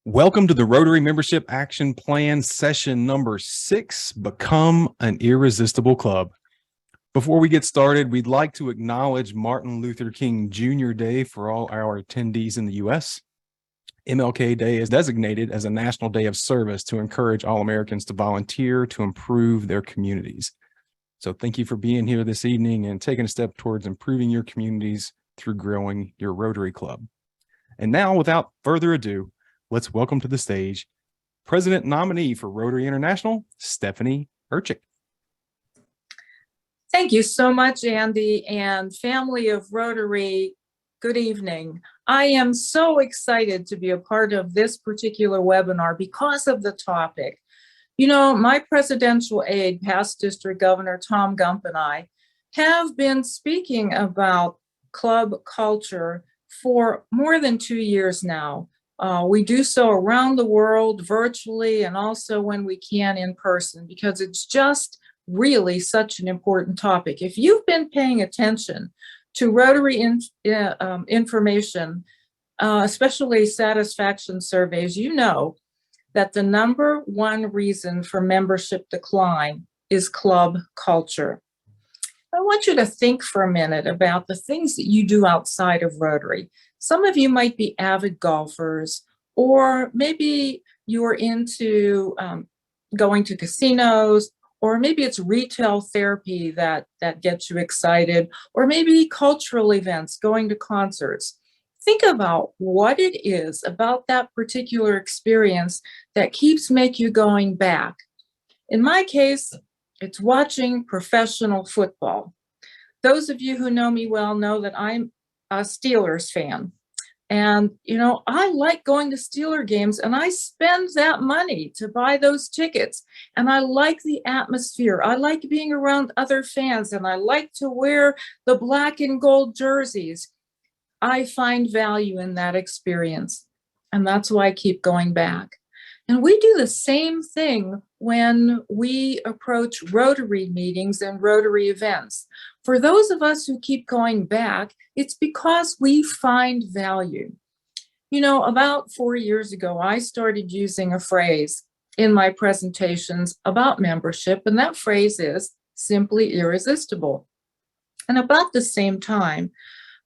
Welcome to the Rotary Membership Action Plan session number 6, Become an Irresistible Club. Before we get started, we'd like to acknowledge Martin Luther King Jr. Day for all our attendees in the U.S. MLK Day is designated as a national day of service to encourage all Americans to volunteer to improve their communities. So thank you for being here this evening and taking a step towards improving your communities through growing your Rotary Club. And now, without further ado, let's welcome to the stage President nominee for Rotary International, Stephanie Urchick. Thank you so much, Andy, and family of Rotary, good evening. I am so excited to be a part of this particular webinar because of the topic. You know, my presidential aide, past District Governor Tom Gump, and I have been speaking about club culture for more than 2 years now. We do so around the world, virtually, and also when we can in person, because it's just really such an important topic. If you've been paying attention to Rotary information, especially satisfaction surveys, you know that the number one reason for membership decline is club culture. I want you to think for a minute about the things that you do outside of Rotary. Some of you might be avid golfers, or maybe you're into going to casinos, or maybe it's retail therapy that gets you excited, or maybe cultural events, going to concerts. Think about what it is about that particular experience that keeps you going back. In my case, it's watching professional football. Those of you who know me well know that I'm a Steelers fan. And, you know, I like going to Steeler games, and I spend that money to buy those tickets. And I like the atmosphere. I like being around other fans, and I like to wear the black and gold jerseys. I find value in that experience. And that's why I keep going back. And we do the same thing when we approach Rotary meetings and Rotary events. For those of us who keep going back, it's because we find value. You know, about 4 years ago, I started using a phrase in my presentations about membership, and that phrase is simply irresistible. And about the same time,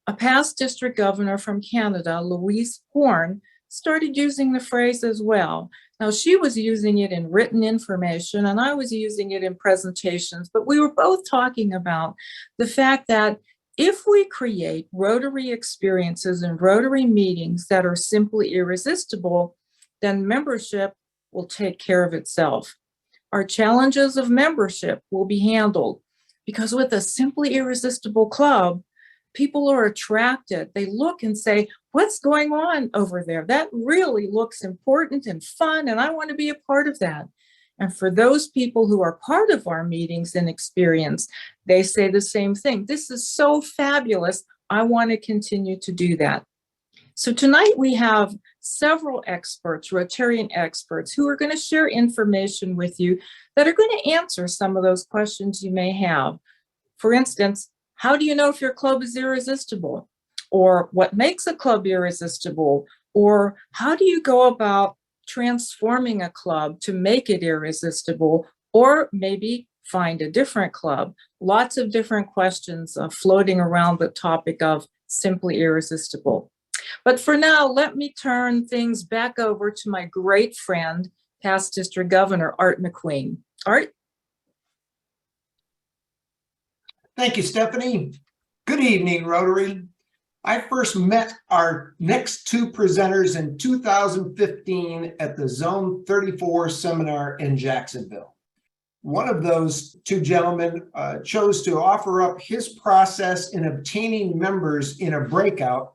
a past district governor from Canada, Louise Horn, started using the phrase as well. Now, she was using it in written information, and I was using it in presentations, but we were both talking about the fact that if we create Rotary experiences and Rotary meetings that are simply irresistible, then membership will take care of itself. Our challenges of membership will be handled, because with a simply irresistible club, people are attracted. They look and say, what's going on over there? That really looks important and fun, and I want to be a part of that. And for those people who are part of our meetings and experience, they say the same thing. This is so fabulous. I want to continue to do that. So tonight we have several experts, Rotarian experts, who are going to share information with you that are going to answer some of those questions you may have. For instance, how do you know if your club is irresistible? Or what makes a club irresistible? Or how do you go about transforming a club to make it irresistible? Or maybe find a different club. Lots of different questions floating around the topic of simply irresistible. But for now, let me turn things back over to my great friend, past District Governor Art McQueen. Art? Thank you, Stephanie. Good evening, Rotary. I first met our next two presenters in 2015 at the Zone 34 seminar in Jacksonville. One of those two gentlemen chose to offer up his process in obtaining members in a breakout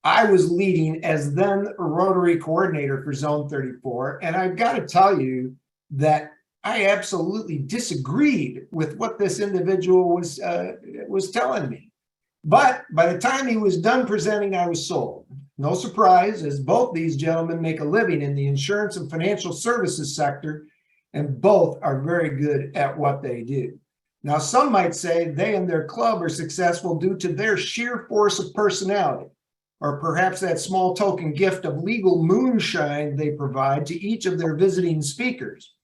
I was leading as then a Rotary coordinator for Zone 34. And I've got to tell you that I absolutely disagreed with what this individual was telling me. But by the time he was done presenting, I was sold. No surprise, as both these gentlemen make a living in the insurance and financial services sector, and both are very good at what they do. Now, some might say they and their club are successful due to their sheer force of personality. or perhaps that small token gift of legal moonshine they provide to each of their visiting speakers?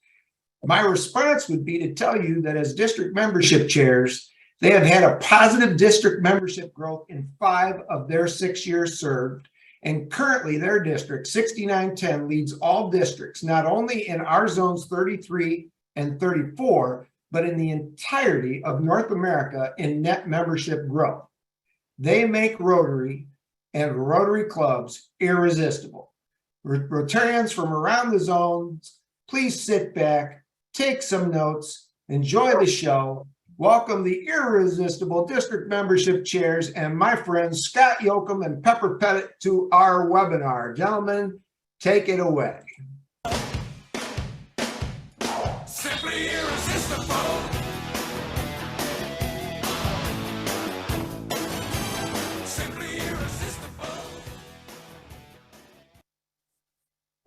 My response would be to tell you that as district membership chairs, they have had a positive district membership growth in 5 of their 6 years served. And currently their district 6910 leads all districts, not only in our zones 33 and 34, but in the entirety of North America in net membership growth. They make Rotary and Rotary clubs irresistible. Rotarians from around the zones, please sit back, take some notes, enjoy the show. Welcome the irresistible district membership chairs and my friends Scott Yoakum and Pepper Pettit to our webinar. Gentlemen, take it away. Simply irresistible. Simply irresistible.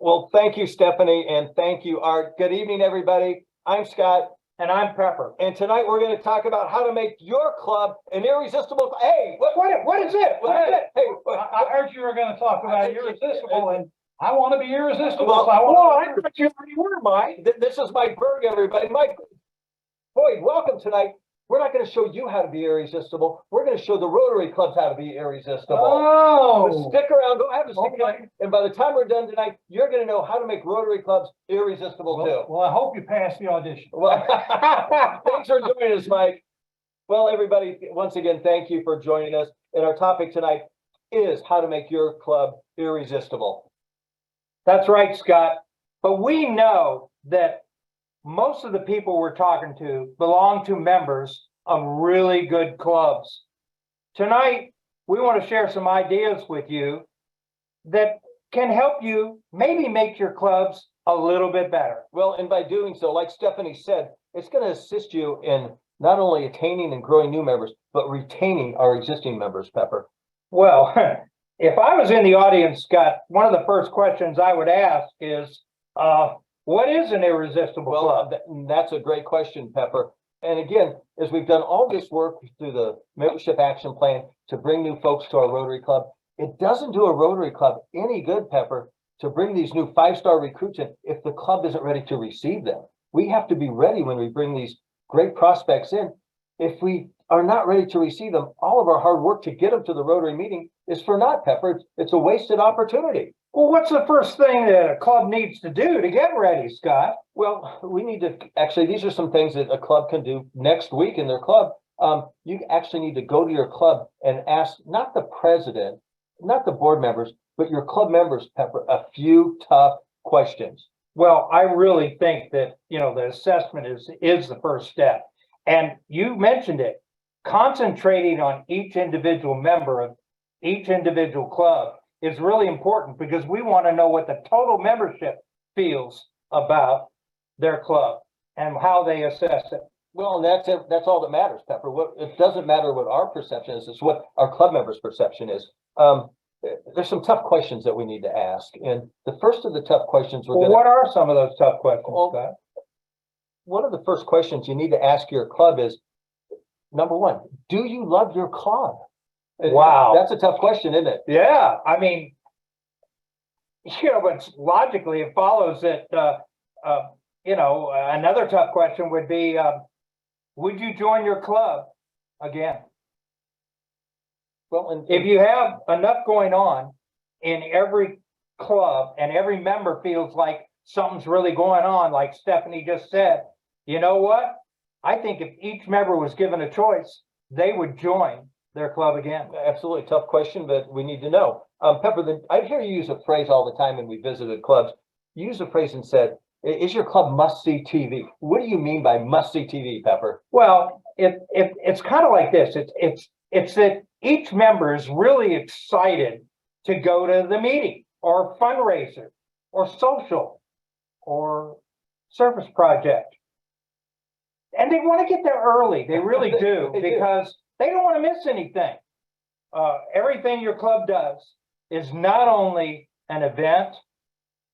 Well, thank you, Stephanie, and thank you, Art. Good evening, everybody. I'm Scott. And I'm Pepper. And tonight we're going to talk about how to make your club an irresistible. Hey, what is it? I heard you were going to talk about irresistible, and I want to be irresistible. Well, so I thought you already were, Mike. This is Mike Berg, everybody. Mike Boyd, welcome tonight. We're not going to show you how to be irresistible. We're going to show the Rotary clubs how to be irresistible. Oh, So stick around. Go have a seat. Okay. And by the time we're done tonight, you're going to know how to make Rotary clubs irresistible too. well, I hope you pass the audition. Well, thanks for joining us, Mike. Well, everybody, once again, thank you for joining us. And our topic tonight is how to make your club irresistible. That's right, Scott. But we know that most of the people we're talking to belong to members of really good clubs. Tonight, we want to share some ideas with you that can help you maybe make your clubs a little bit better. Well, and by doing so, like Stephanie said, it's going to assist you in not only attaining and growing new members, but retaining our existing members, Pepper. Well, if I was in the audience, Scott, one of the first questions I would ask is, what is an irresistible club? That's a great question, Pepper. And again, as we've done all this work through the membership action plan to bring new folks to our Rotary Club, it doesn't do a Rotary Club any good, Pepper, to bring these new 5-star recruits in if the club isn't ready to receive them. We have to be ready when we bring these great prospects in. If we are not ready to receive them, all of our hard work to get them to the Rotary meeting is for naught, Pepper. It's a wasted opportunity. Well, what's the first thing that a club needs to do to get ready, Scott? Well, we need to actually, these are some things that a club can do next week in their club. You actually need to go to your club and ask not the president, not the board members, but your club members, Pepper, a few tough questions. Well, I really think that, the assessment is the first step. And you mentioned it, concentrating on each individual member of each individual club is really important because we want to know what the total membership feels about their club and how they assess it. Well, and that's it. That's all that matters, Pepper. It doesn't matter what our perception is, it's what our club members' perception is. There's some tough questions that we need to ask. And the first of the tough questions what are some of those tough questions, Scott? One of the first questions you need to ask your club is, number one, do you love your club? Wow. That's a tough question, isn't it? Yeah. I mean, but logically it follows that, another tough question would be, would you join your club again? Well, and if you have enough going on in every club and every member feels like something's really going on, like Stephanie just said, you know what? I think if each member was given a choice, they would join their club again. Absolutely tough question, but we need to know. Pepper, I hear you use a phrase all the time when we visited clubs. You used a phrase and said, is your club must-see TV? What do you mean by must-see TV, Pepper? Well, it's kind of like this. It's that each member is really excited to go to the meeting or fundraiser or social or service project. And they want to get there early. They really do, because they don't want to miss anything. Everything your club does is not only an event,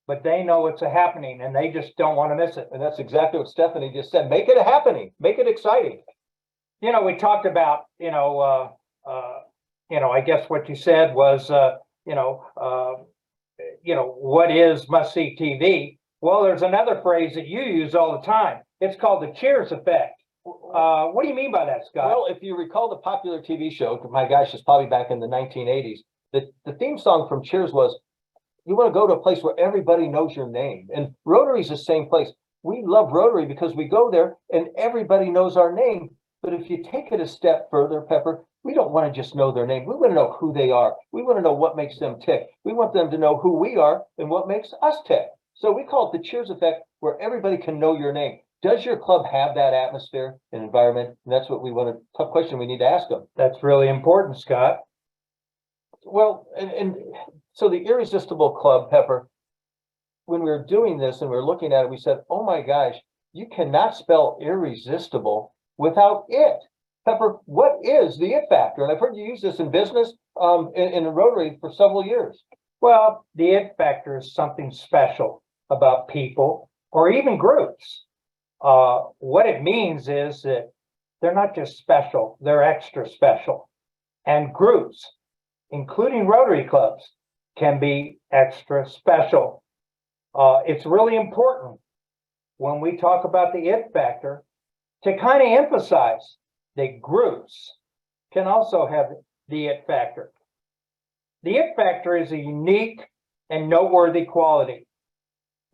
but they know it's a happening and they just don't want to miss it. And that's exactly what Stephanie just said. Make it a happening. Make it exciting. We talked about, I guess what you said was, what is must-see TV? Well, there's another phrase that you use all the time. It's called the Cheers effect. What do you mean by that, Scott? Well, if you recall the popular TV show, my gosh, it's probably back in the 1980s. The theme song from Cheers was, you want to go to a place where everybody knows your name. And Rotary's the same place. We love Rotary because we go there and everybody knows our name. But if you take it a step further, Pepper, we don't want to just know their name. We want to know who they are. We want to know what makes them tick. We want them to know who we are and what makes us tick. So we call it the Cheers effect, where everybody can know your name. Does your club have that atmosphere and environment? And that's what we want to, tough question we need to ask them. That's really important, Scott. Well, and so the Irresistible Club, Pepper, when we were doing this and we were looking at it, we said, oh my gosh, you cannot spell irresistible without it. Pepper, what is the it factor? And I've heard you use this in business, in Rotary for several years. Well, the it factor is something special about people or even groups. What it means is that they're not just special, they're extra special. And groups, including Rotary clubs, can be extra special. It's really important when we talk about the it factor to kind of emphasize that groups can also have the it factor. The it factor is a unique and noteworthy quality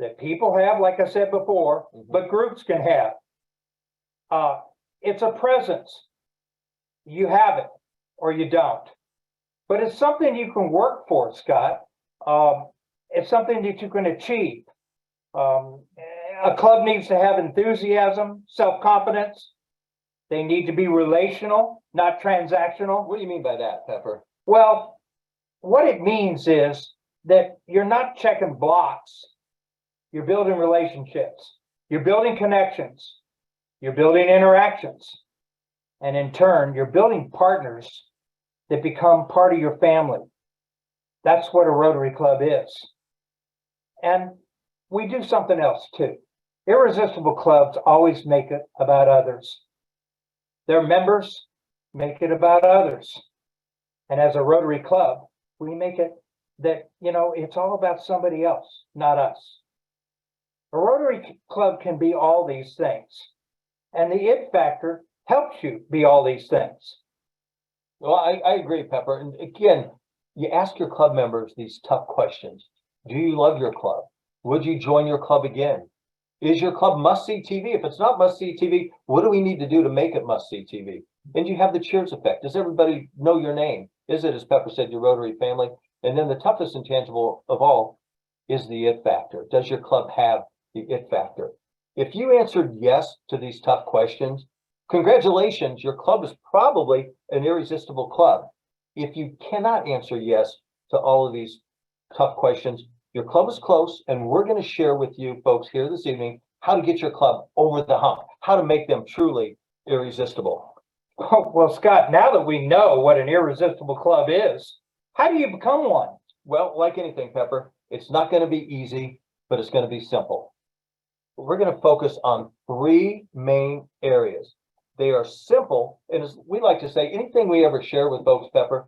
that people have, like I said before, but groups can have. It's a presence. You have it or you don't. But it's something you can work for, Scott. It's something that you can achieve. A club needs to have enthusiasm, self-confidence. They need to be relational, not transactional. What do you mean by that, Pepper? Well, what it means is that you're not checking blocks. You're building relationships. You're building connections. You're building interactions. And in turn, you're building partners that become part of your family. That's what a Rotary Club is. And we do something else too. Irresistible clubs always make it about others. Their members make it about others. And as a Rotary Club, we make it that, it's all about somebody else, not us. A Rotary Club can be all these things. And the it factor helps you be all these things. Well, I agree, Pepper. And again, you ask your club members these tough questions. Do you love your club? Would you join your club again? Is your club must-see TV? If it's not must-see TV, what do we need to do to make it must-see TV? And you have the Cheers effect. Does everybody know your name? Is it, as Pepper said, your Rotary family? And then the toughest intangible of all is the it factor. Does your club have the it factor? If you answered yes to these tough questions, congratulations, your club is probably an irresistible club. If you cannot answer yes to all of these tough questions, your club is close, and we're going to share with you folks here this evening how to get your club over the hump, how to make them truly irresistible. Well, Scott, now that we know what an irresistible club is, how do you become one? Well, like anything, Pepper, it's not going to be easy, but it's going to be simple. We're going to focus on three main areas. They are simple, and as we like to say, anything we ever share with folks, Pepper,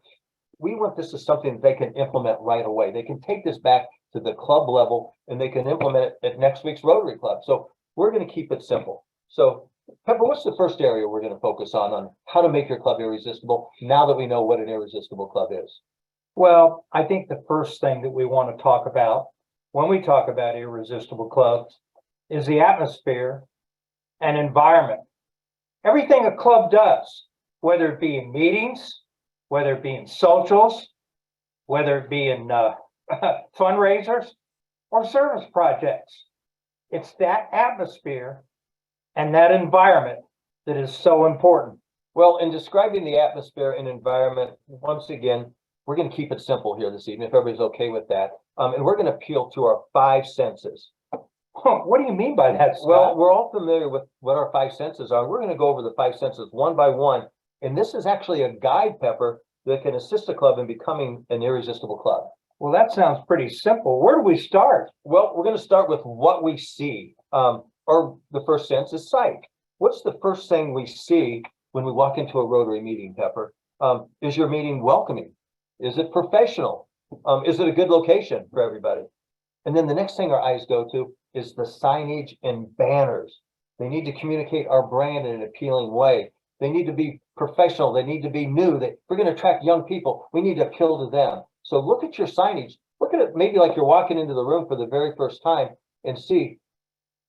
we want this as something that they can implement right away. They can take this back to the club level, and they can implement it at next week's Rotary Club. So we're going to keep it simple. So, Pepper, what's the first area we're going to focus on how to make your club irresistible now that we know what an irresistible club is? Well, I think the first thing that we want to talk about when we talk about irresistible clubs is the atmosphere and environment. Everything a club does, whether it be in meetings, whether it be in socials, whether it be in fundraisers or service projects, it's that atmosphere and that environment that is so important. Well, in describing the atmosphere and environment, once again, we're going to keep it simple here this evening, if everybody's okay with that. And we're going to appeal to our five senses. What do you mean by that, Scott? Well, we're all familiar with what our five senses are. We're going to go over the five senses one by one. And this is actually a guide, Pepper, that can assist a club in becoming an irresistible club. Well, that sounds pretty simple. Where do we start? Well, we're going to start with what we see. Or the first sense is sight. What's the first thing we see when we walk into a Rotary meeting, Pepper? Is your meeting welcoming? Is it professional? Is it a good location for everybody? And then the next thing our eyes go to is the signage and banners. They need to communicate our brand in an appealing way. They need to be professional. They need to be new. That we're going to attract young people. We need to appeal to them. So look at your signage. Look at it maybe like you're walking into the room for the very first time and see,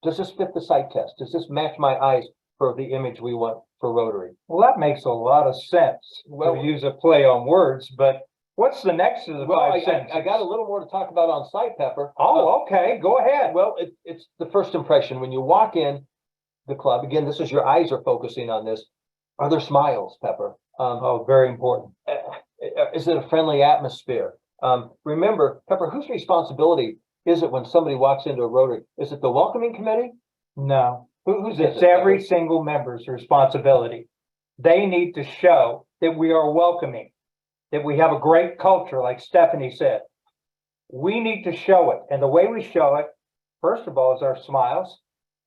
does this fit the sight test? Does this match my eyes for the image we want for Rotary? Well, that makes a lot of sense. Well- We'll use a play on words, but what's the next of the Well, five I sentences? got a little more to talk about on site, Pepper. Oh, okay, go ahead. Well, it's the first impression. When you walk in the club, again, this is your eyes are focusing on this. Are there smiles, Pepper? Oh, very important. Is it a friendly atmosphere? Remember, Pepper, whose responsibility is it when somebody walks into a Rotary? Is it the welcoming committee? No, Who's it's it? every Pepper? single member's responsibility. They need to show that we are welcoming, that we have a great culture, like Stephanie said. We need to show it. And the way we show it, first of all, is our smiles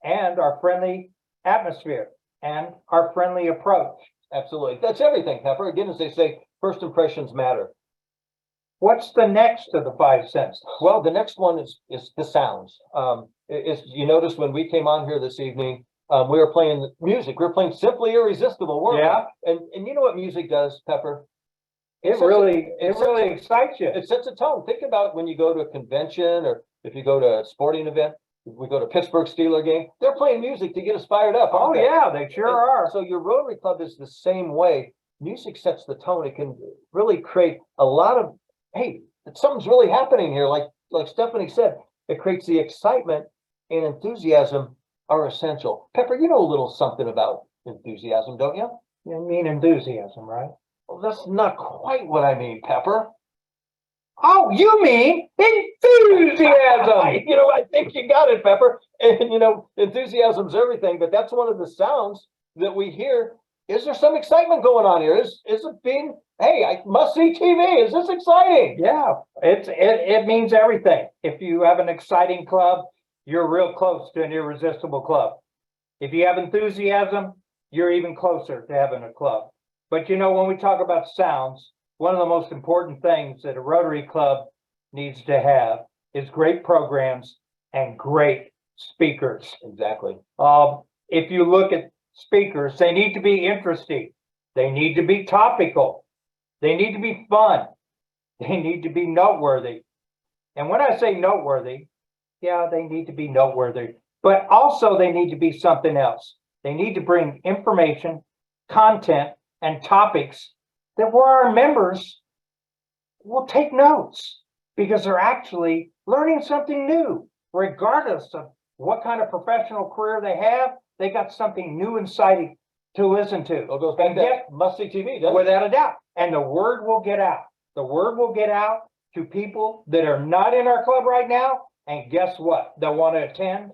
and our friendly atmosphere and our friendly approach. Absolutely. That's everything, Pepper. Again, as they say, first impressions matter. What's the next of the five senses? Well, the next one is the sounds. You noticed when we came on here this evening, we were playing music. We were playing Simply Irresistible, weren't we? Yeah. And you know what music does, Pepper? It sets a- really it excites you. It sets a tone. Think about when you go to a convention or if you go to a sporting event. We go to Pittsburgh Steeler game. They're playing music to get us fired up. Oh, aren't they? yeah, they sure And are. So your Rotary Club is the same way. Music sets the tone. It can really create a lot of, hey, something's really happening here. Like Stephanie said, it creates the excitement and enthusiasm are essential. Pepper, you know a little something about enthusiasm, don't you? You mean enthusiasm, right? Well, that's not quite what I mean, Pepper. Oh, you mean enthusiasm. You know, I think you got it, Pepper. And you know, enthusiasm's everything, but that's one of the sounds that we hear. Is there some excitement going on here? Is it being, hey, I must see TV. Is this exciting? Yeah, it means everything. If you have an exciting club, you're real close to an irresistible club. If you have enthusiasm, you're even closer to having a club. But you know, when we talk about sounds, one of the most important things that a Rotary Club needs to have is great programs and great speakers. Exactly. If you look at speakers, they need to be interesting. They need to be topical. They need to be fun. They need to be noteworthy. And when I say noteworthy, yeah, they need to be noteworthy, but also they need to be something else. They need to bring information, content, and topics that where our members will take notes because they're actually learning something new, regardless of what kind of professional career they have. They got something new and exciting to listen to. It goes back And to must see TV, doesn't it? without a doubt. And the word will get out. The word will get out to people that are not in our club right now. And guess what? They'll want to attend.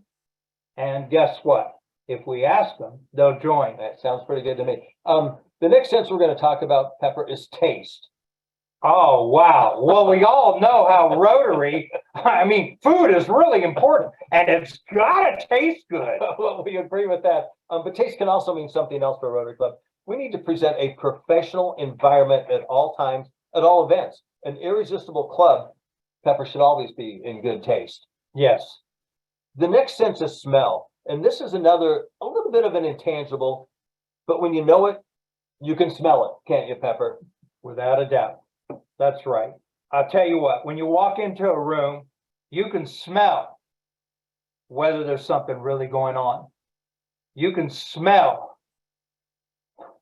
And guess what? If we ask them, they'll join. That sounds pretty good to me. The next sense we're going to talk about, Pepper, is taste. Oh, wow. Well, we all know how Rotary, I mean, food is really important and it's gotta taste good. Well, we agree with that. But taste can also mean something else for a Rotary Club. We need to present a professional environment at all times, at all events. An irresistible club, Pepper, should always be in good taste. Yes. The next sense is smell. And this is a little bit of an intangible, but when you know it, you can smell it, can't you, Pepper? Without a doubt. That's right. I'll tell you what, when you walk into a room, you can smell whether there's something really going on. You can smell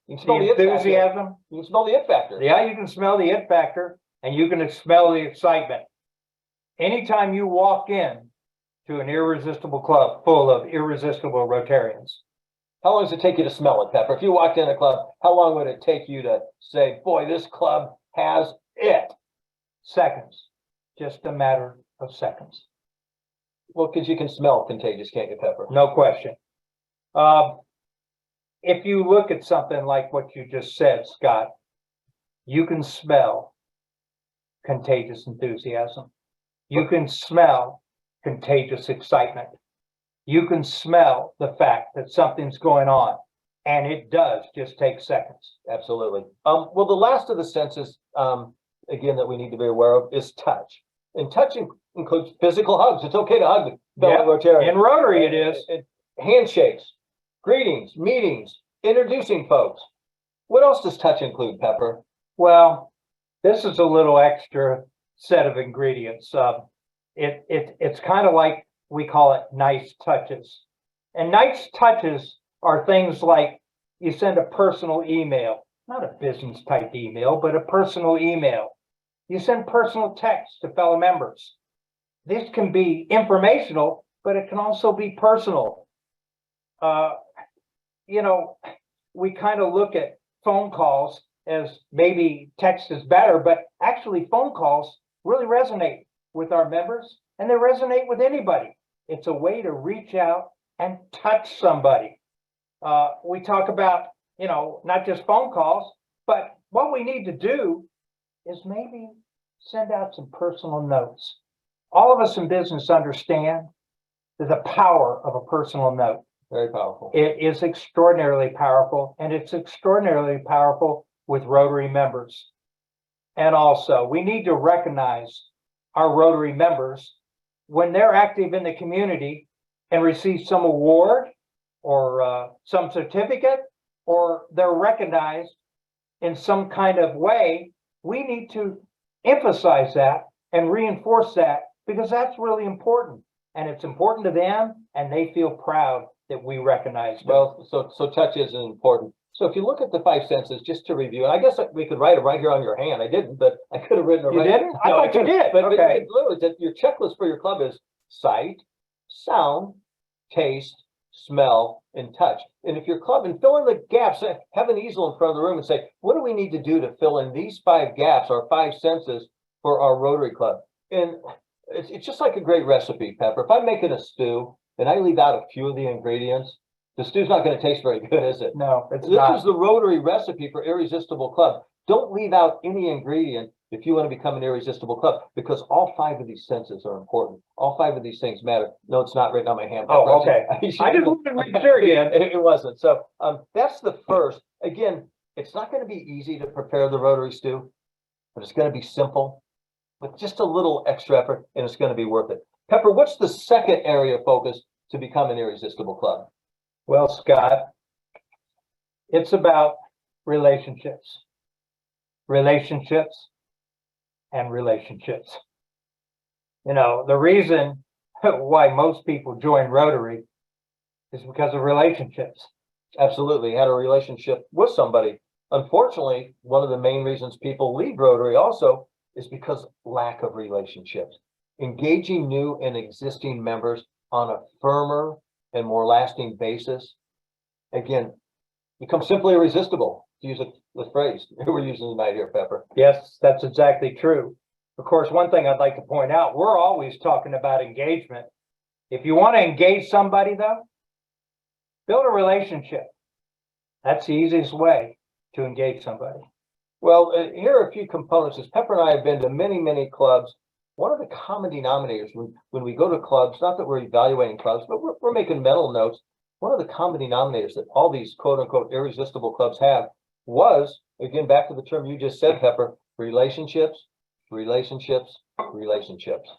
You can smell the the it factor. enthusiasm. You can smell the it factor. Yeah, you can smell the it factor and you can smell the excitement. Anytime you walk in to an irresistible club full of irresistible Rotarians, How long does it take you to smell it, Pepper? If you walked in a club, how long would it take you to say, boy, this club has it? seconds, just a matter of seconds. Well, because you can smell contagious, can't you, Pepper? No question. If you look at something like what you just said, Scott, you can smell contagious enthusiasm. You can smell contagious excitement. You can smell the fact that something's going on. And it does just take seconds. Absolutely. Well, the last of the senses, again, that we need to be aware of is touch. And touch includes physical hugs. It's okay to hug fellow Rotarians. In Rotary it is. Handshakes, greetings, meetings, introducing folks. What else does touch include, Pepper? Well, this is a little extra set of ingredients. It's kind of like we call it nice touches. And nice touches are things like you send a personal email, not a business type email, but a personal email. You send personal text to fellow members. This can be informational, but it can also be personal. You know, we kind of look at phone calls as maybe text is better, but actually phone calls really resonate with our members and they resonate with anybody. It's a way to reach out and touch somebody. We talk about, you know, not just phone calls, but what we need to do is maybe send out some personal notes. All of us in business understand the power of a personal note. Very powerful. It is extraordinarily powerful, and it's extraordinarily powerful with Rotary members. And also, we need to recognize our Rotary members when they're active in the community and receive some award or some certificate, or they're recognized in some kind of way. We need to emphasize that and reinforce that because that's really important. And it's important to them, and they feel proud that we recognize them. Well, so touch is important. So if you look at the five senses, just to review, and I guess we could write it right here on your hand. I didn't, but I could have written it You right. didn't? I thought you did. But Okay. literally, your checklist for your club is sight, sound, taste, smell, and touch. And if your club, and fill in the gaps, have an easel in front of the room and say, what do we need to do to fill in these five gaps, our five senses for our Rotary Club? And it's just like a great recipe, Pepper. If I'm making a stew and I leave out a few of the ingredients, the stew's not going to taste very good, is it? No, it's This not. is the Rotary recipe for Irresistible Club. Don't leave out any ingredient if you want to become an Irresistible Club, because all five of these senses are important. All five of these things matter. No, it's not written on my hand. Oh, okay. I just wanted to make sure again. It wasn't. So that's the first. Again, it's not going to be easy to prepare the Rotary stew, but it's going to be simple with just a little extra effort, and it's going to be worth it. Pepper, what's the second area of focus to become an Irresistible Club? Well, Scott, it's about relationships, relationships, and relationships. You know, the reason why most people join Rotary is because of relationships. Absolutely. Had a relationship with somebody. Unfortunately, one of the main reasons people leave Rotary also is because lack of relationships. Engaging new and existing members on a firmer and more lasting basis, again, become simply irresistible, to use the phrase we're using tonight here, Pepper. Yes, that's exactly true. Of course, one thing I'd like to point out, we're always talking about engagement. If you want to engage somebody, though, build a relationship. That's the easiest way to engage somebody. Well, here are a few components. As Pepper and I have been to many, many clubs, one of the common denominators when we go to clubs, not that we're evaluating clubs, but we're making mental notes. One of the common denominators that all these quote unquote irresistible clubs have was, again, back to the term you just said, Pepper, relationships, relationships, relationships.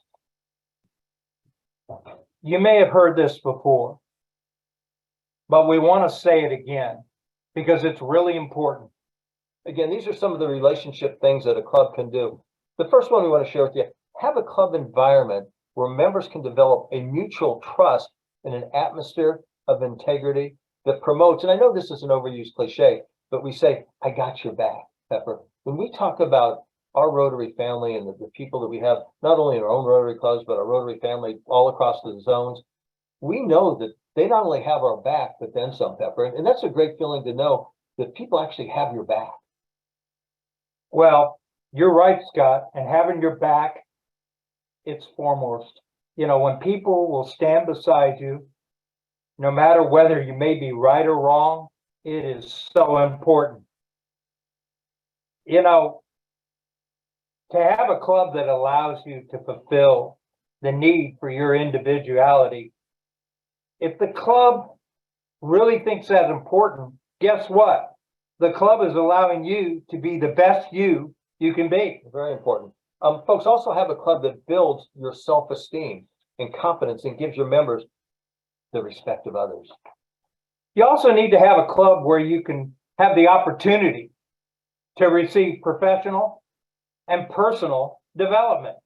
You may have heard this before, but we want to say it again because it's really important. Again, these are some of the relationship things that a club can do. The first one we want to share with you, have a club environment where members can develop a mutual trust in an atmosphere of integrity that promotes, and I know this is an overused cliche, but we say, I got your back, Pepper. When we talk about our Rotary family and the people that we have, not only in our own Rotary clubs, but our Rotary family all across the zones, we know that they not only have our back, but then some, Pepper. And that's a great feeling to know that people actually have your back. Well, you're right, Scott, and having your back, it's foremost. You know, when people will stand beside you, no matter whether you may be right or wrong, it is so important. You know, to have a club that allows you to fulfill the need for your individuality, if the club really thinks that's important, guess what? The club is allowing you to be the best you can be. Very important. Folks, also have a club that builds your self-esteem and confidence and gives your members the respect of others. You also need to have a club where you can have the opportunity to receive professional and personal development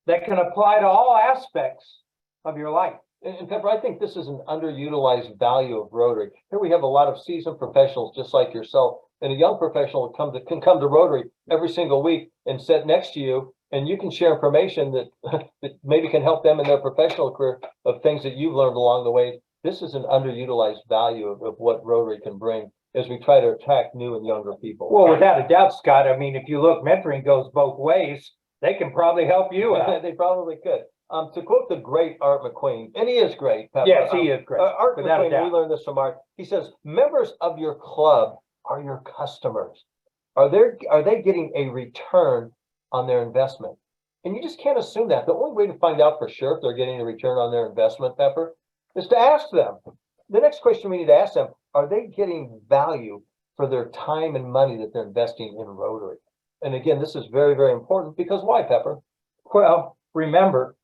that can apply to all aspects of your life. And Pepper, I think this is an underutilized value of Rotary. Here we have a lot of seasoned professionals just like yourself, and a young professional can come to Rotary every single week and sit next to you, and you can share information that, that maybe can help them in their professional career of things that you've learned along the way. This is an underutilized value of what Rotary can bring as we try to attract new and younger people. Well, without a doubt, Scott, I mean, if you look, mentoring goes both ways. They can probably help you out. They probably could. To quote the great Art McQueen, and he is great, Pepper. Yes, he is great. Art without a McQueen, doubt. we learned this from Art. He says, members of your club are your customers. Are they getting a return on their investment? And you just can't assume that. The only way to find out for sure if they're getting a return on their investment, Pepper, is to ask them. The next question we need to ask them, are they getting value for their time and money that they're investing in Rotary? And again, this is very, very important because why, Pepper? Well, remember,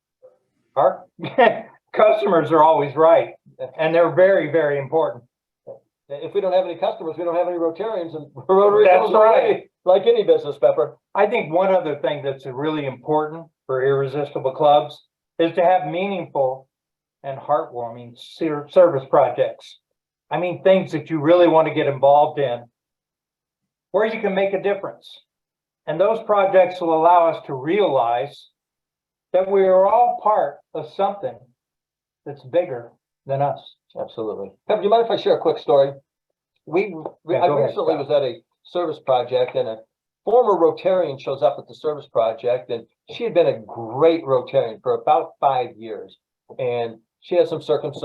our customers are always right, and they're very, very important. If we don't have any customers, we don't have any Rotarians, and Rotary That's goes away, right. like any business, Pepper. I think one other thing that's really important for irresistible clubs is to have meaningful and heartwarming service projects. I mean, things that you really want to get involved in, where you can make a difference. And those projects will allow us to realize that we are all part of something that's bigger than us. Absolutely. Pepper, do you mind if I share a quick story? I go ahead, recently Scott. was at a service project, and a former Rotarian shows up at the service project, and she had been a great Rotarian for about 5 years. And she had some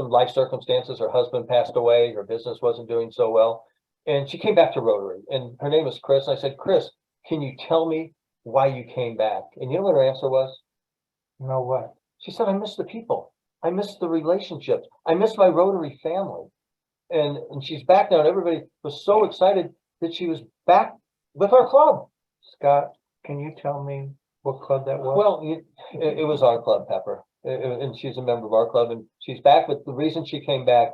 life circumstances. Her husband passed away. Her business wasn't doing so well. And she came back to Rotary, and her name was Chris. And I said, Chris, can you tell me why you came back? And you know what her answer was? You know what? She said, I miss the people. I miss the relationships. I miss my Rotary family. And she's back now, and everybody was so excited that she was back with our club. Scott, can you tell me what club that was? Well, it was our club, Pepper. And she's a member of our club, and she's back. But the reason she came back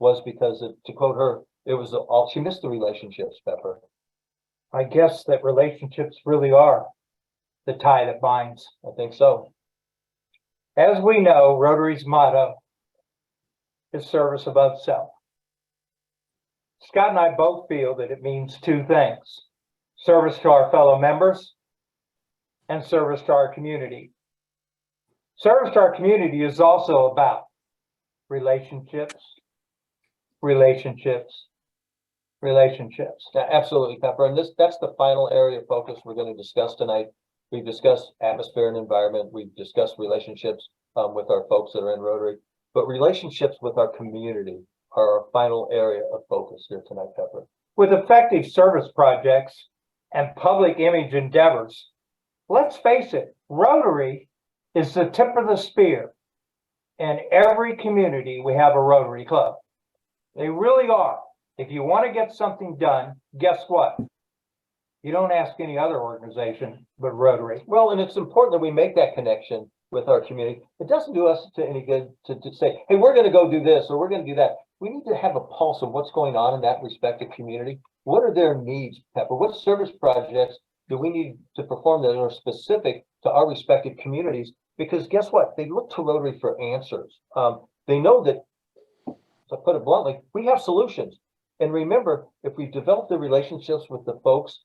was because, to quote her, it was all she missed the relationships, Pepper. I guess that relationships really are the tie that binds. I think so. As we know, Rotary's motto is service above self. Scott and I both feel that it means two things: service to our fellow members and service to our community. Service to our community is also about relationships, relationships, relationships. Yeah, absolutely, Pepper. And that's the final area of focus we're going to discuss tonight. We've discussed atmosphere and environment. We've discussed relationships with our folks that are in Rotary, but relationships with our community are our final area of focus here tonight, Pepper. With effective service projects and public image endeavors, let's face it, Rotary is the tip of the spear. In every community, we have a Rotary Club. They really are. If you want to get something done, guess what? You don't ask any other organization but Rotary. Well, and it's important that we make that connection with our community. It doesn't do us any good to say, hey, we're going to go do this or we're going to do that. We need to have a pulse of what's going on in that respective community. What are their needs, Pepper? What service projects do we need to perform that are specific to our respective communities? Because guess what? They look to Rotary for answers. They know that, to put it bluntly, we have solutions. And remember, if we develop the relationships with the folks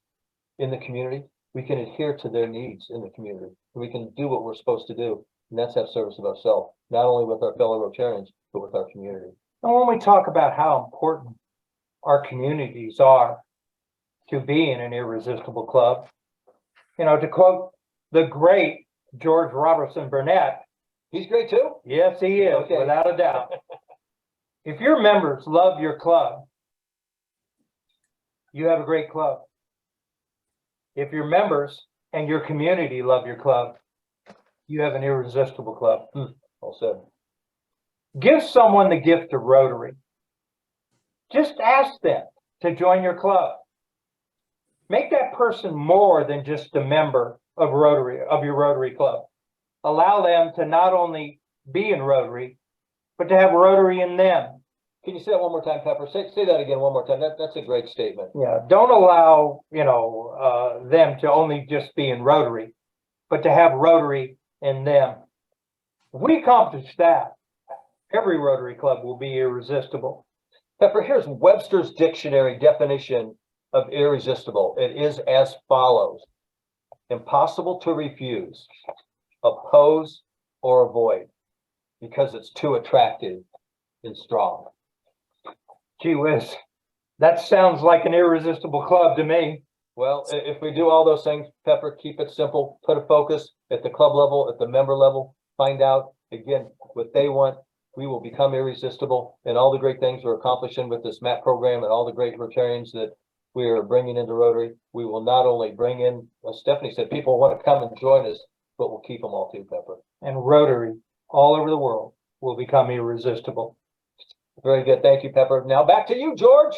in the community, we can adhere to their needs in the community. We can do what we're supposed to do, and that's have service of ourselves, not only with our fellow Rotarians, but with our community. And when we talk about how important our communities are to be in an irresistible club, you know, to quote the great George Robertson Burnett, He's great too. yes, he is, Okay. without a doubt. If your members love your club, you have a great club. If your members and your community love your club, you have an irresistible club. Well said. Give someone the gift of Rotary. Just ask them, to join your club. Make that person more than just a member of Rotary, of your Rotary club. Allow them to not only be in Rotary, but to have Rotary in them. Can you say that one more time, Pepper? Say that again one more time. That's a great statement. Yeah, don't allow, them to only just be in Rotary, but to have Rotary in them. If we accomplish that, every Rotary club will be irresistible. Pepper, here's Webster's dictionary definition of irresistible. It is as follows: impossible to refuse, oppose, or avoid because it's too attractive and strong. Gee whiz, that sounds like an irresistible club to me. Well, if we do all those things, Pepper, keep it simple, put a focus at the club level, at the member level, find out again what they want. We will become irresistible, and all the great things we're accomplishing with this MAP program and all the great Rotarians that we are bringing into Rotary. We will not only bring in, as Stephanie said, people want to come and join us, but we'll keep them all too, Pepper. And Rotary all over the world will become irresistible. Very good. Thank you, Pepper. Now back to you, George.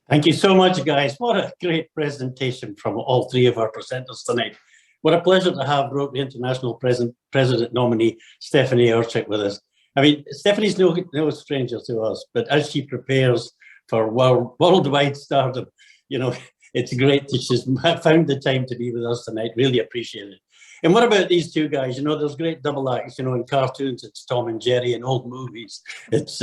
Thank you so much, guys. What a great presentation from all three of our presenters tonight. What a pleasure to have Rotary International President nominee Stephanie Urchick with us. I mean, Stephanie's no stranger to us, but as she prepares for worldwide stardom, it's great that she's found the time to be with us tonight. Really appreciate it. And what about these two guys? There's great double acts. In cartoons, it's Tom and Jerry. In old movies, it's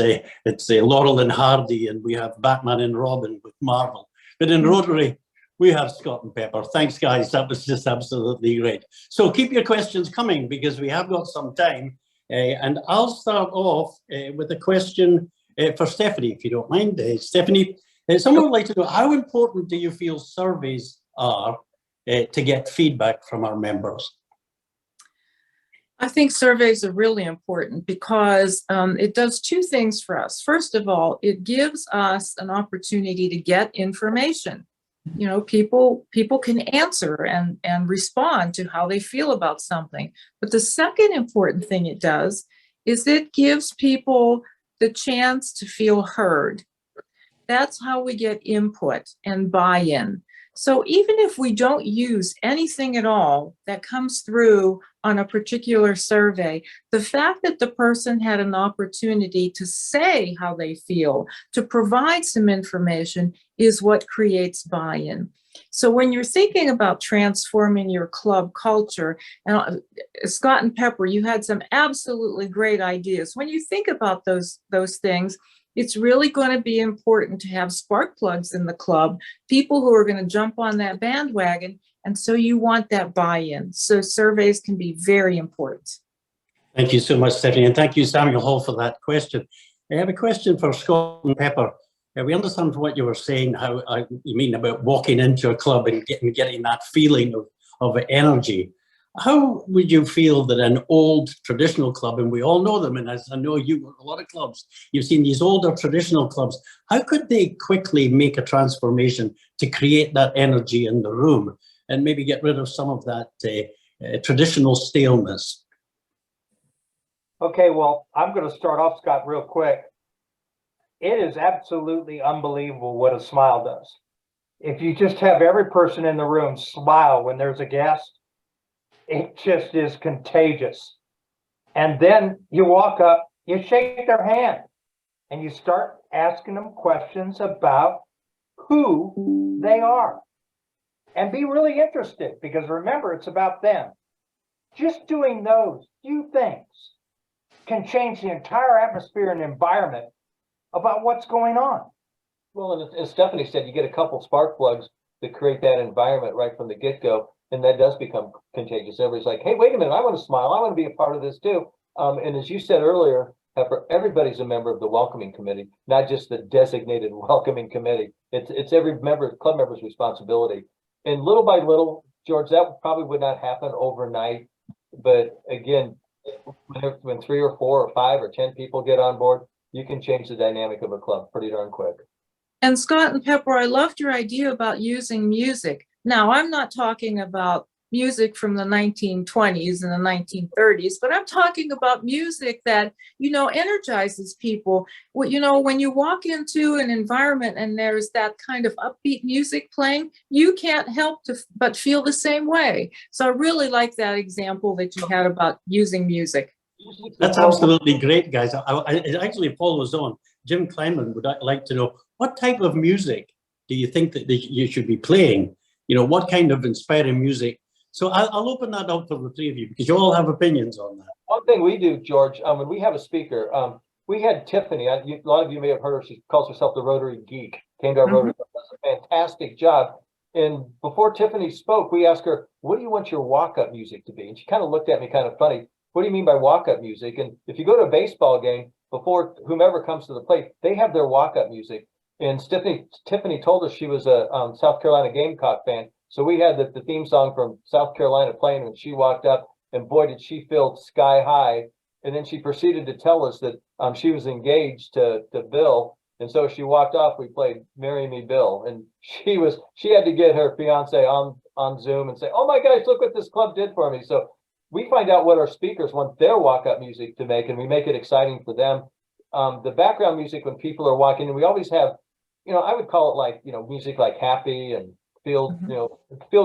Laurel and Hardy, and we have Batman and Robin with Marvel. But in Rotary, we have Scott and Pepper. Thanks, guys. That was just absolutely great. So keep your questions coming because we have got some time. And I'll start off with a question for Stephanie, if you don't mind. Stephanie, someone would like to know, how important do you feel surveys are to get feedback from our members? I think surveys are really important because it does two things for us. First of all, it gives us an opportunity to get information. People can answer and respond to how they feel about something. But the second important thing it does is it gives people the chance to feel heard. That's how we get input and buy-in. So even if we don't use anything at all that comes through on a particular survey, the fact that the person had an opportunity to say how they feel, to provide some information, is what creates buy-in. So when you're thinking about transforming your club culture, and Scott and Pepper, you had some absolutely great ideas. When you think about those things, it's really going to be important to have spark plugs in the club, people who are going to jump on that bandwagon. And so you want that buy-in. So surveys can be very important. Thank you so much, Stephanie. And thank you, Samuel Hall, for that question. I have a question for Scott and Pepper. We understand what you were saying, how you mean about walking into a club and getting that feeling of energy. How would you feel that an old traditional club, and we all know them, and as I know you, a lot of clubs, you've seen these older traditional clubs, how could they quickly make a transformation to create that energy in the room and maybe get rid of some of that traditional staleness? Okay, well, I'm going to start off, Scott, real quick. It is absolutely unbelievable what a smile does. If you just have every person in the room smile when there's a guest, it just is contagious. And then you walk up, you shake their hand, and you start asking them questions about who they are. And be really interested, because remember, it's about them. Just doing those few things can change the entire atmosphere and environment about what's going on. Well, and as Stephanie said, you get a couple spark plugs that create that environment right from the get-go, and that does become contagious. Everybody's like, hey, wait a minute, I want to smile. I want to be a part of this too. And as you said earlier, Pepper, everybody's a member of the welcoming committee, not just the designated welcoming committee. It's every club member's responsibility. And little by little, George, that probably would not happen overnight. But again, when 3 or 4 or 5 or 10 people get on board, you can change the dynamic of a club pretty darn quick. And Scott and Pepper, I loved your idea about using music. Now, I'm not talking about music from the 1920s and the 1930s, but I'm talking about music that, energizes people. Well, when you walk into an environment and there's that kind of upbeat music playing, you can't help but feel the same way. So I really like that example that you had about using music. That's absolutely great, guys. It actually follows on. Jim Kleinman would like to know, what type of music do you think that you should be playing? What kind of inspiring music? So I'll open that up for the three of you, because you all have opinions on that. One thing we do, George, when we have a speaker, we had Tiffany, a lot of you may have heard her, she calls herself the Rotary Geek, came to our Rotary Club, does a fantastic job. And before Tiffany spoke, we asked her, what do you want your walk-up music to be? And she kind of looked at me kind of funny. What do you mean by walk-up music? And if you go to a baseball game, before whomever comes to the plate, they have their walk-up music. And Tiffany told us she was a South Carolina Gamecock fan. So we had the theme song from South Carolina playing when she walked up, and boy, did she feel sky high. And then she proceeded to tell us that she was engaged to Bill. And so she walked off, we played Marry Me Bill. And she had to get her fiance on Zoom and say, oh my gosh, look what this club did for me. So we find out what our speakers want their walk-up music to make, and we make it exciting for them. The background music when people are walking, and we always have, I would call it like, music like happy and feel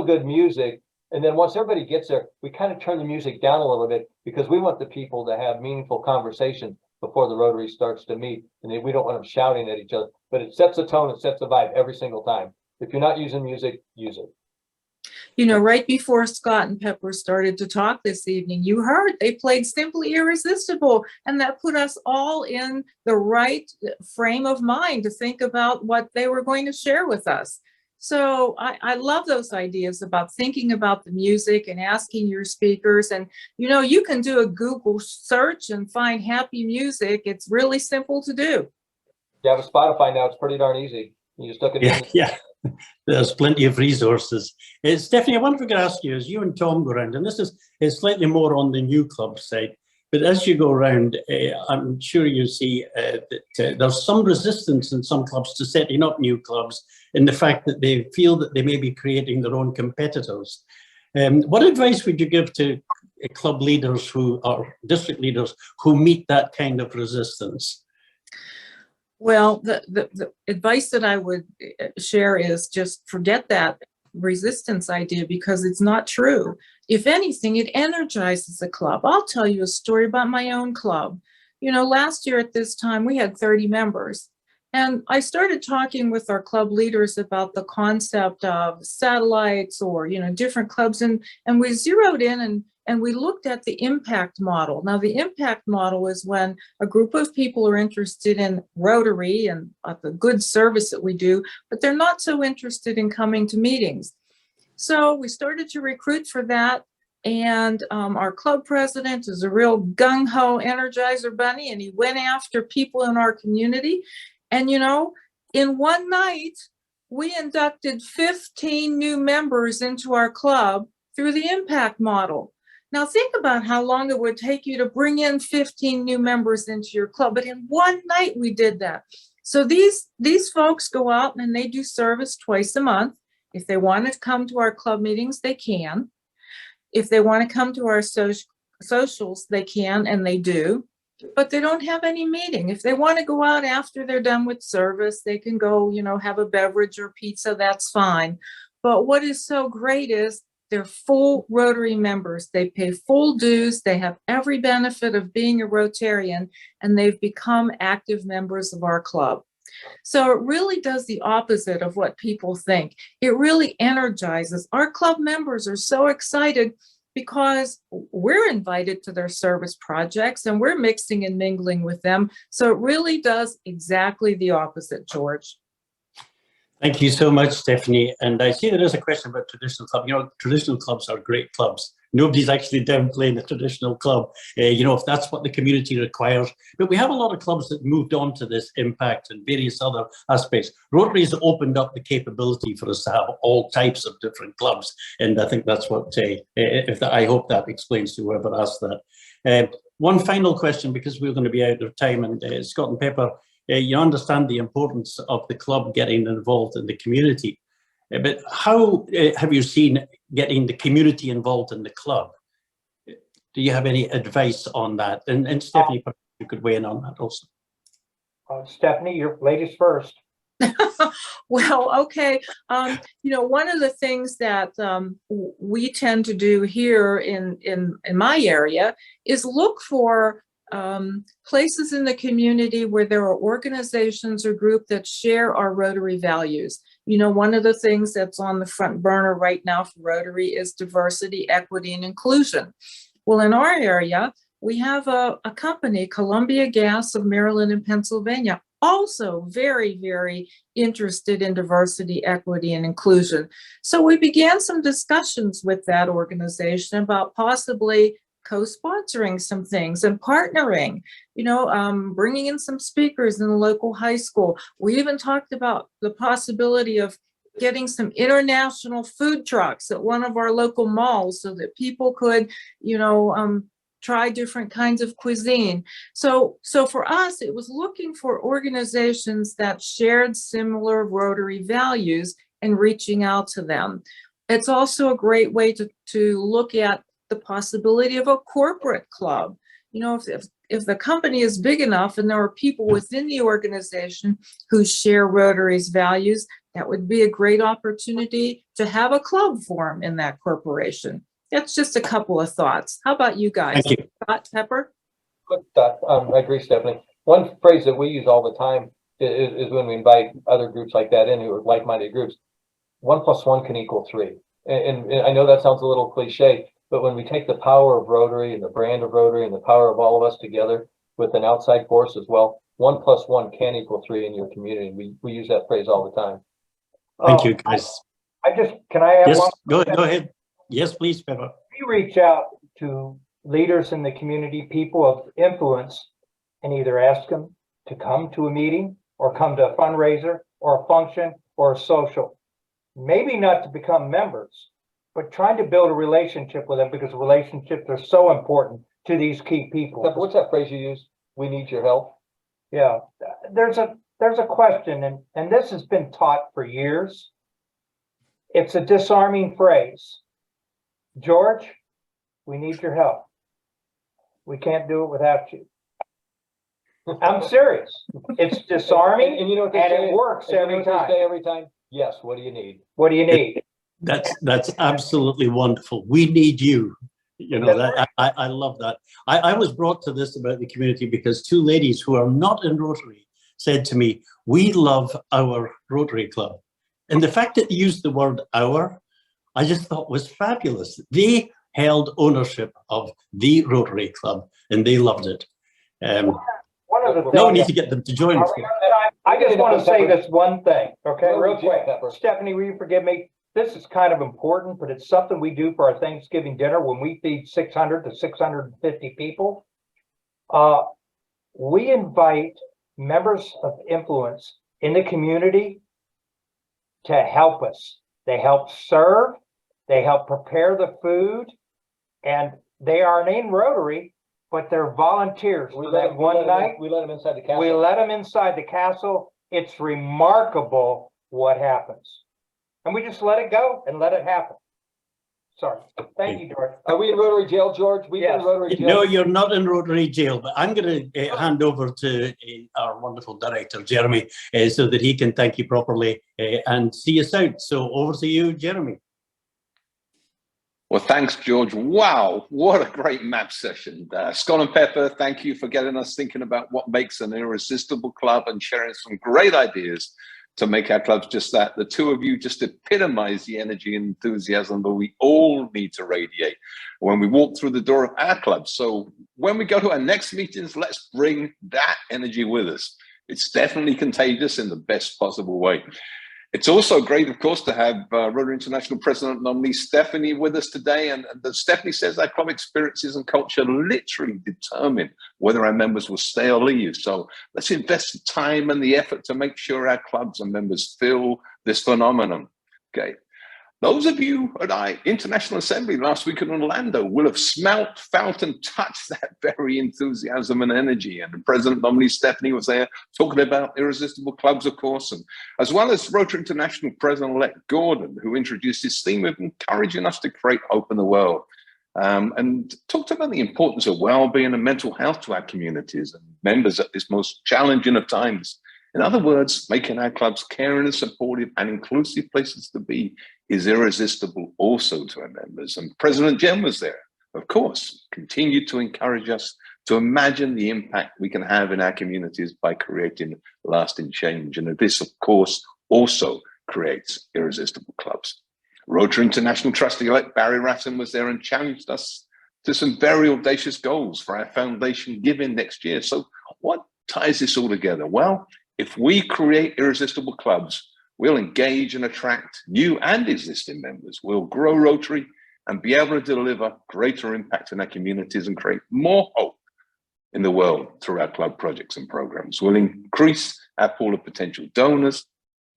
good music. And then once everybody gets there, we kind of turn the music down a little bit, because we want the people to have meaningful conversation before the Rotary starts to meet. And we don't want them shouting at each other, but it sets a tone, it sets a vibe every single time. If you're not using music, use it. Right before Scott and Pepper started to talk this evening, you heard they played Simply Irresistible, and that put us all in the right frame of mind to think about what they were going to share with us. So I love those ideas about thinking about the music and asking your speakers. And, you can do a Google search and find happy music. It's really simple to do. You have a Spotify now, it's pretty darn easy. You just look at it. Yeah. There's plenty of resources. Stephanie, I wonder if I could ask you, as you and Tom go around, and this is slightly more on the new club side, but as you go around, I'm sure you see that there's some resistance in some clubs to setting up new clubs, in the fact that they feel that they may be creating their own competitors. What advice would you give to club leaders or district leaders who meet that kind of resistance? Well, the advice that I would share is just forget that resistance idea, because it's not true. If anything, it energizes the club. I'll tell you a story about my own club. Last year at this time, we had 30 members. And I started talking with our club leaders about the concept of satellites or, different clubs. And we zeroed in and we looked at the impact model. Now, the impact model is when a group of people are interested in Rotary and the good service that we do, but they're not so interested in coming to meetings. So we started to recruit for that. And our club president is a real gung-ho energizer bunny, and he went after people in our community. And, in one night, we inducted 15 new members into our club through the impact model. Now think about how long it would take you to bring in 15 new members into your club, but in one night we did that. So these folks go out and they do service twice a month. If they want to come to our club meetings, they can. If they want to come to our socials, they can, and they do, but they don't have any meeting. If they want to go out after they're done with service, they can go, have a beverage or pizza, that's fine. But what is so great is they're full Rotary members. They pay full dues. They have every benefit of being a Rotarian, and they've become active members of our club. So it really does the opposite of what people think. It really energizes. Our club members are so excited because we're invited to their service projects and we're mixing and mingling with them. So it really does exactly the opposite, George. Thank you so much, Stephanie. And I see there is a question about traditional clubs. Traditional clubs are great clubs. Nobody's actually downplaying a traditional club, if that's what the community requires. But we have a lot of clubs that moved on to this impact and various other aspects. Rotary has opened up the capability for us to have all types of different clubs. And I think that's what, I hope that explains to whoever asked that. One final question, because we're going to be out of time, and Scott and Pepper, you understand the importance of the club getting involved in the community. But how have you seen getting the community involved in the club? Do you have any advice on that? And Stephanie, perhaps you could weigh in on that also. Stephanie, your ladies first. Well, okay. One of the things that we tend to do here in my area is look for places in the community where there are organizations or groups that share our Rotary values. One of the things that's on the front burner right now for Rotary is diversity, equity, and inclusion. Well, in our area, we have a company, Columbia Gas of Maryland and Pennsylvania, also very, very interested in diversity, equity, and inclusion. So we began some discussions with that organization about possibly co-sponsoring some things and partnering, bringing in some speakers in the local high school. We even talked about the possibility of getting some international food trucks at one of our local malls so that people could, try different kinds of cuisine. So for us, it was looking for organizations that shared similar Rotary values and reaching out to them. It's also a great way to look at the possibility of a corporate club. If the company is big enough and there are people within the organization who share Rotary's values, that would be a great opportunity to have a club form in that corporation. That's just a couple of thoughts. How about you guys? Thank you. Scott, Pepper? Quick thought, I agree, Stephanie. One phrase that we use all the time is when we invite other groups like that in who are like-minded groups, 1 + 1 can equal 3. And I know that sounds a little cliche, but when we take the power of Rotary and the brand of Rotary and the power of all of us together with an outside force as well, 1 + 1 can equal 3 in your community. We use that phrase all the time. Thank you, guys. Can I have Yes, one? go ahead. Yes, please, Pepper. We reach out to leaders in the community, people of influence, and either ask them to come to a meeting or come to a fundraiser or a function or a social. Maybe not to become members, but trying to build a relationship with them because relationships are so important to these key people. What's that phrase you use? We need your help. Yeah, there's a question, and this has been taught for years. It's a disarming phrase. George, we need your help. We can't do it without you. I'm serious. It's disarming, And you know what they and say? it works And you know every what they time. say every time? Yes, what do you need? What do you need? That's absolutely wonderful. We need you. I love that. I was brought to this about the community because two ladies who are not in Rotary said to me, we love our Rotary Club. And the fact that you used the word our, I just thought was fabulous. They held ownership of the Rotary Club and they loved it. One of the things. Now we need to get them to join us. I just want to say this one thing, okay, real quick. Pepper. Stephanie, will you forgive me? This is kind of important, but it's something we do for our Thanksgiving dinner when we feed 600 to 650 people. We invite members of influence in the community to help us. They help serve, they help prepare the food, and they aren't in Rotary, but they're volunteers for that one night. We let them inside the castle. We let them inside the castle. It's remarkable what happens. And we just let it go and let it happen. Sorry. Thank you, George. Are we in Rotary jail, George? We've been in Yes. Rotary jail. No, you're not in Rotary jail, but I'm going to hand over to our wonderful director, Jeremy, so that he can thank you properly and see us out. So over to you, Jeremy. Well, thanks, George. Wow, what a great map session. Scott and Pepper, thank you for getting us thinking about what makes an irresistible club and sharing some great ideas to make our clubs just that. The two of you just epitomize the energy and enthusiasm that we all need to radiate when we walk through the door of our clubs. So when we go to our next meetings, let's bring that energy with us. It's definitely contagious in the best possible way. It's also great, of course, to have Rotary International President nominee Stephanie with us today. And Stephanie says our club experiences and culture literally determine whether our members will stay or leave. So let's invest the time and the effort to make sure our clubs and members feel this phenomenon. Okay. Those of you at our International Assembly last week in Orlando will have smelt, felt, and touched that very enthusiasm and energy. And the President nominee Stephanie was there talking about irresistible clubs, of course, and as well as Rotary International President-elect Gordon, who introduced his theme of encouraging us to create hope in the world. And talked about the importance of well-being and mental health to our communities and members at this most challenging of times. In other words, making our clubs caring and supportive and inclusive places to be is irresistible also to our members. And President Jen was there, of course, continued to encourage us to imagine the impact we can have in our communities by creating lasting change. And this, of course, also creates irresistible clubs. Rotary International Trustee-elect Barry Ratton was there and challenged us to some very audacious goals for our foundation giving next year. So what ties this all together? Well, if we create irresistible clubs, we'll engage and attract new and existing members. We'll grow Rotary and be able to deliver greater impact in our communities and create more hope in the world through our club projects and programs. We'll increase our pool of potential donors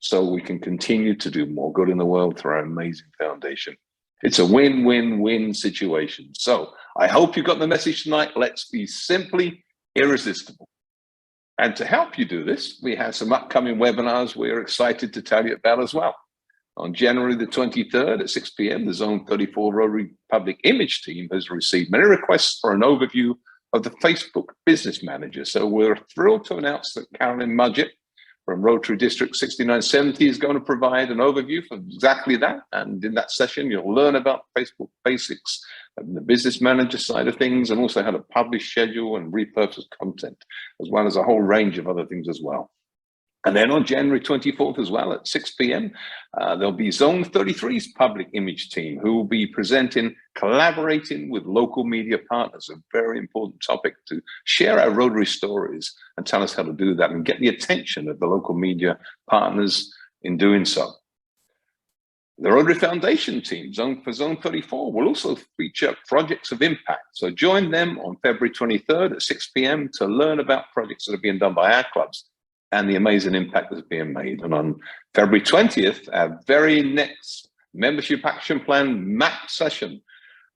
so we can continue to do more good in the world through our amazing foundation. It's a win-win-win situation. So I hope you got the message tonight. Let's be simply irresistible. And to help you do this, we have some upcoming webinars we're excited to tell you about as well. On January the 23rd at 6 p.m., the Zone 34 Rotary Public Image team has received many requests for an overview of the Facebook Business Manager. So we're thrilled to announce that Carolyn Mudgett from Rotary District 6970 is going to provide an overview for exactly that. And in that session, you'll learn about Facebook basics and the business manager side of things, and also how to publish, schedule, and repurpose content, as well as a whole range of other things as well. And then on January 24th as well at 6 p.m., there'll be Zone 33's public image team who will be presenting, collaborating with local media partners, a very important topic to share our Rotary stories and tell us how to do that and get the attention of the local media partners in doing so. The Rotary Foundation team for Zone 34 will also feature projects of impact. So join them on February 23rd at 6 p.m. to learn about projects that are being done by our clubs and the amazing impact that's being made. And on February 20th, our very next membership action plan map session,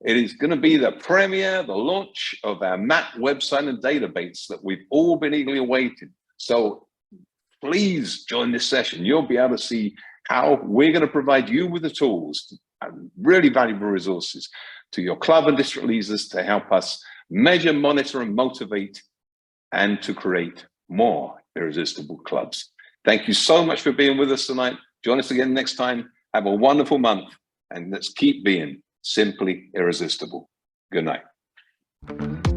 it is going to be the premiere, the launch of our map website and database that we've all been eagerly awaiting. So please join this session. You'll be able to see how we're going to provide you with the tools and really valuable resources to your club and district leaders to help us measure, monitor, and motivate, and to create more irresistible clubs. Thank you so much for being with us tonight. Join us again next time. Have a wonderful month, and let's keep being simply irresistible. Good night.